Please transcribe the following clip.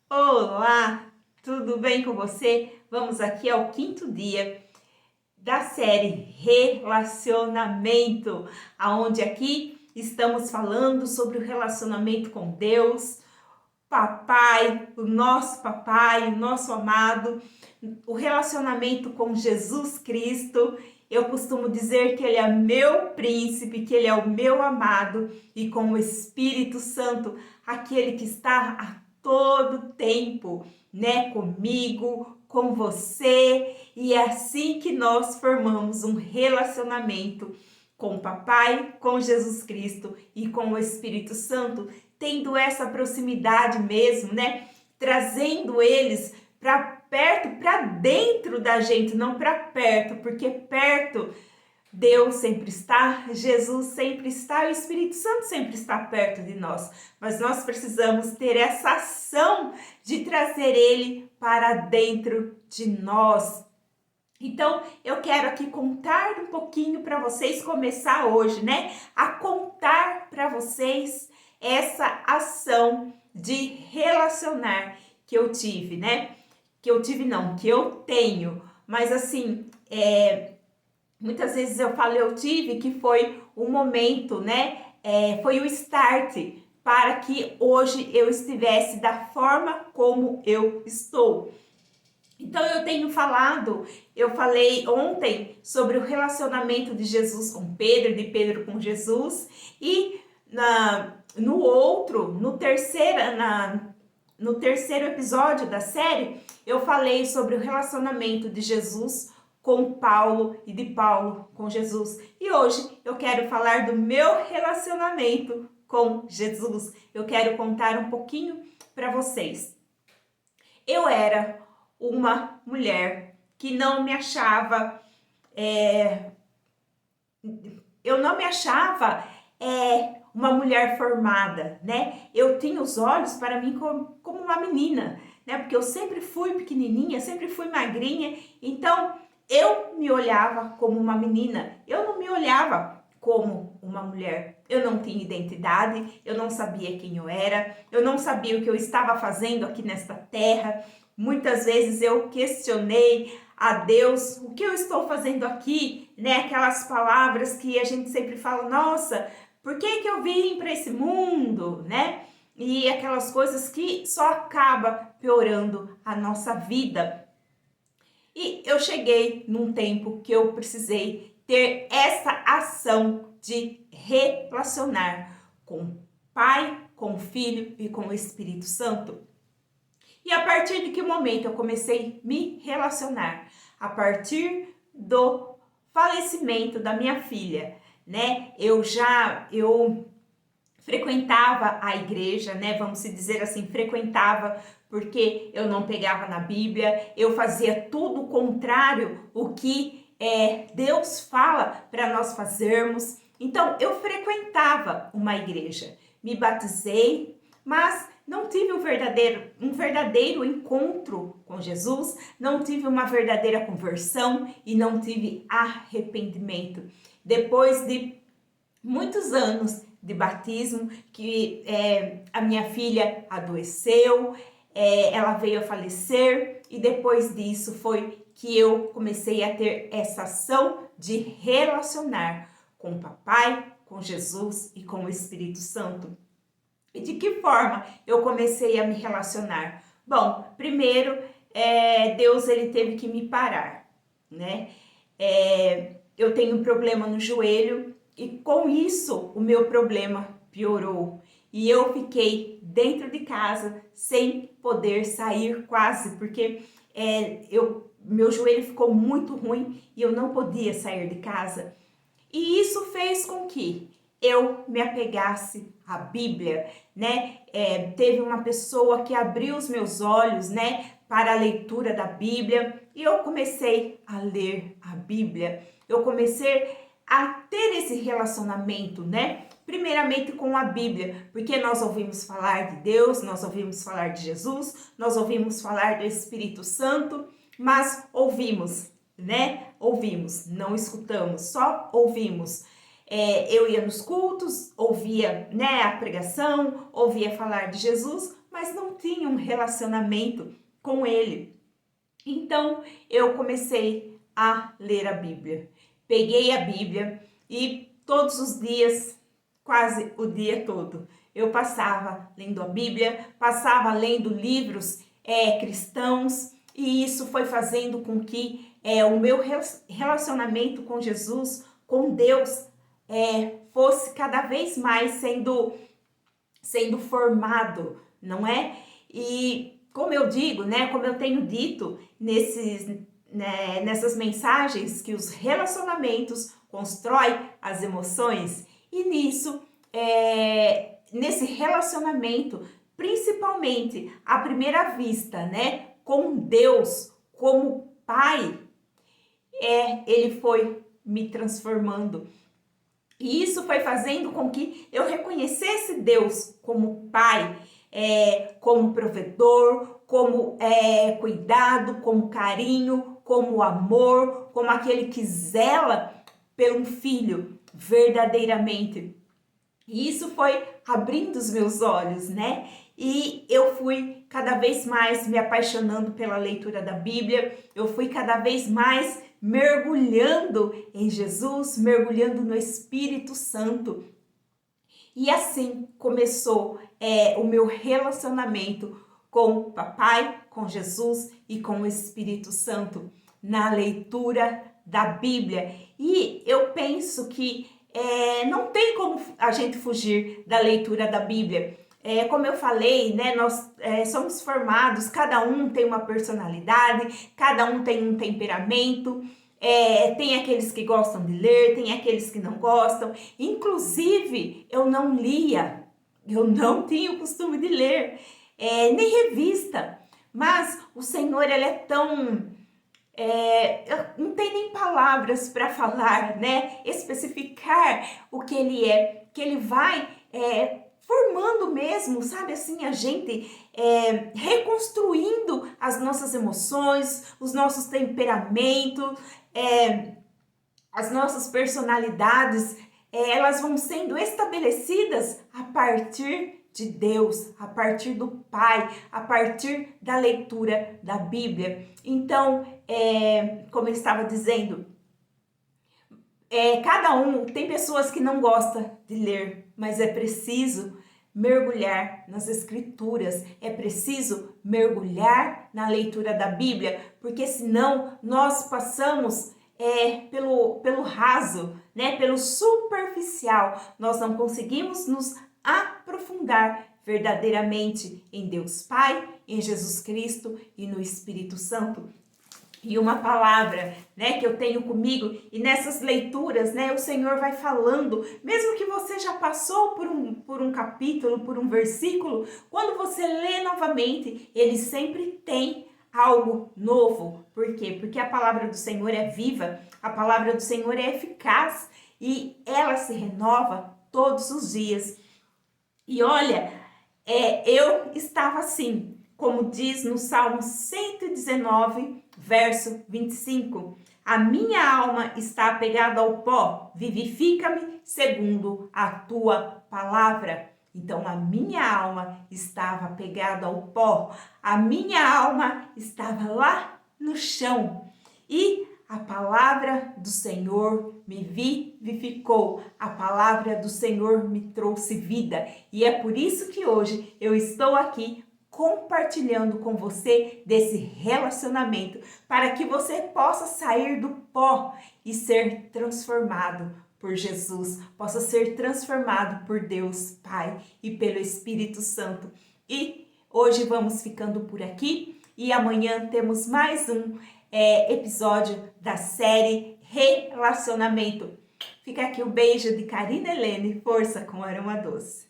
Olá, tudo bem com você? Vamos aqui ao quinto dia da série Relacionamento, aonde aqui estamos falando sobre o relacionamento com Deus, Papai, o nosso amado, o relacionamento com Jesus Cristo. Eu costumo dizer que Ele é meu príncipe, que Ele é o meu amado, e com o Espírito Santo, aquele que está a todo tempo, né, comigo, com você, e é assim que nós formamos um relacionamento com o Papai, com Jesus Cristo e com o Espírito Santo, tendo essa proximidade mesmo, né? Trazendo eles para perto, para dentro da gente, não para perto, porque perto Deus sempre está, Jesus sempre está, o Espírito Santo sempre está perto de nós. Mas nós precisamos ter essa ação de trazer ele para dentro de nós. Então, eu quero aqui contar um pouquinho para vocês, começar hoje, né? A contar para vocês essa ação de relacionar que eu tive, né? Que eu tive não, que eu tenho. Mas assim, muitas vezes eu falo eu tive, que foi o momento, né? Foi o start para que hoje eu estivesse da forma como eu estou. Então eu falei ontem sobre o relacionamento de Jesus com Pedro, de Pedro com Jesus, e no terceiro episódio da série, eu falei sobre o relacionamento de Jesus com Paulo e de Paulo com Jesus. E hoje eu quero falar do meu relacionamento com Jesus. Eu quero contar um pouquinho para vocês. Eu era uma mulher que não me achava, eu não me achava uma mulher formada, né? Eu tinha os olhos para mim como uma menina, né? Porque eu sempre fui pequenininha, sempre fui magrinha, então eu me olhava como uma menina, eu não me olhava como uma mulher. Eu não tinha identidade, eu não sabia quem eu era, eu não sabia o que eu estava fazendo aqui nesta terra. Muitas vezes eu questionei a Deus, o que eu estou fazendo aqui, né? Aquelas palavras que a gente sempre fala, nossa, por que eu vim para esse mundo, né? E aquelas coisas que só acaba piorando a nossa vida. E eu cheguei num tempo que eu precisei ter essa ação de relacionar com o Pai, com o Filho e com o Espírito Santo. E a partir de que momento eu comecei a me relacionar? A partir do falecimento da minha filha, né? Eu frequentava a igreja, né? Vamos dizer assim, frequentava porque eu não pegava na Bíblia, eu fazia tudo o contrário o que Deus fala para nós fazermos. Então, eu frequentava uma igreja, me batizei, mas não tive um verdadeiro encontro com Jesus, não tive uma verdadeira conversão e não tive arrependimento. Depois de muitos anos de batismo, que a minha filha adoeceu, ela veio a falecer, e depois disso foi que eu comecei a ter essa ação de relacionar com o Papai, com Jesus e com o Espírito Santo. E de que forma eu comecei a me relacionar? Bom, primeiro, Deus ele teve que me parar, né? Eu tenho um problema no joelho e com isso o meu problema piorou. E eu fiquei dentro de casa sem poder sair quase, porque meu joelho ficou muito ruim e eu não podia sair de casa. E isso fez com que eu me apegasse à Bíblia, né? Teve uma pessoa que abriu os meus olhos, né, para a leitura da Bíblia, e eu comecei a ler a Bíblia. Eu comecei a ter esse relacionamento, né? Primeiramente com a Bíblia, porque nós ouvimos falar de Deus, nós ouvimos falar de Jesus, nós ouvimos falar do Espírito Santo, mas ouvimos, né? Ouvimos, não escutamos, só ouvimos. Eu ia nos cultos, ouvia, né, a pregação, ouvia falar de Jesus, mas não tinha um relacionamento com Ele. Então eu comecei a ler a Bíblia. Peguei a Bíblia e todos os dias, quase o dia todo, eu passava lendo a Bíblia, passava lendo livros cristãos, e isso foi fazendo com que o meu relacionamento com Jesus, com Deus, fosse cada vez mais sendo formado, não é? E como eu digo, né, como eu tenho dito nessas mensagens, que os relacionamentos constroem as emoções, e nesse relacionamento, principalmente à primeira vista, né, com Deus como Pai, Ele foi me transformando. E isso foi fazendo com que eu reconhecesse Deus como Pai, como provedor, como cuidado, como carinho, como amor, como aquele que zela pelo filho verdadeiramente. E isso foi abrindo os meus olhos, né? E eu fui cada vez mais me apaixonando pela leitura da Bíblia, eu fui cada vez mais mergulhando em Jesus, mergulhando no Espírito Santo. E assim começou o meu relacionamento com o Papai, com Jesus e com o Espírito Santo na leitura da Bíblia. E eu penso que não tem como a gente fugir da leitura da Bíblia. Como eu falei, né, nós somos formados, cada um tem uma personalidade, cada um tem um temperamento, tem aqueles que gostam de ler, tem aqueles que não gostam. Inclusive, eu não lia, eu não tinha o costume de ler, nem revista, mas o Senhor, Ele é tão... não tem nem palavras para falar, né? Especificar o que Ele é, que Ele vai formando mesmo, sabe assim, a gente reconstruindo as nossas emoções, os nossos temperamentos, as nossas personalidades, elas vão sendo estabelecidas a partir de Deus, a partir do Pai, a partir da leitura da Bíblia. Então, como eu estava dizendo, cada um, tem pessoas que não gostam de ler, mas é preciso mergulhar nas Escrituras, é preciso mergulhar na leitura da Bíblia, porque senão nós passamos pelo raso, né, pelo superficial, nós não conseguimos nos aprofundar verdadeiramente em Deus Pai, em Jesus Cristo e no Espírito Santo. E uma palavra, né, que eu tenho comigo, e nessas leituras, né, o Senhor vai falando, mesmo que você já passou por um capítulo, por um versículo, quando você lê novamente, ele sempre tem algo novo. Por quê? Porque a palavra do Senhor é viva, a palavra do Senhor é eficaz, e ela se renova todos os dias. E olha, eu estava assim, como diz no Salmo 119, verso 25. A minha alma está apegada ao pó, vivifica-me segundo a tua palavra. Então, a minha alma estava apegada ao pó, a minha alma estava lá no chão. E a palavra do Senhor me vivificou, a palavra do Senhor me trouxe vida. E é por isso que hoje eu estou aqui compartilhando com você desse relacionamento, para que você possa sair do pó e ser transformado por Jesus, possa ser transformado por Deus Pai e pelo Espírito Santo. E hoje vamos ficando por aqui, e amanhã temos mais um episódio da série Relacionamento. Fica aqui o beijo de Karina Helene, força com aroma doce.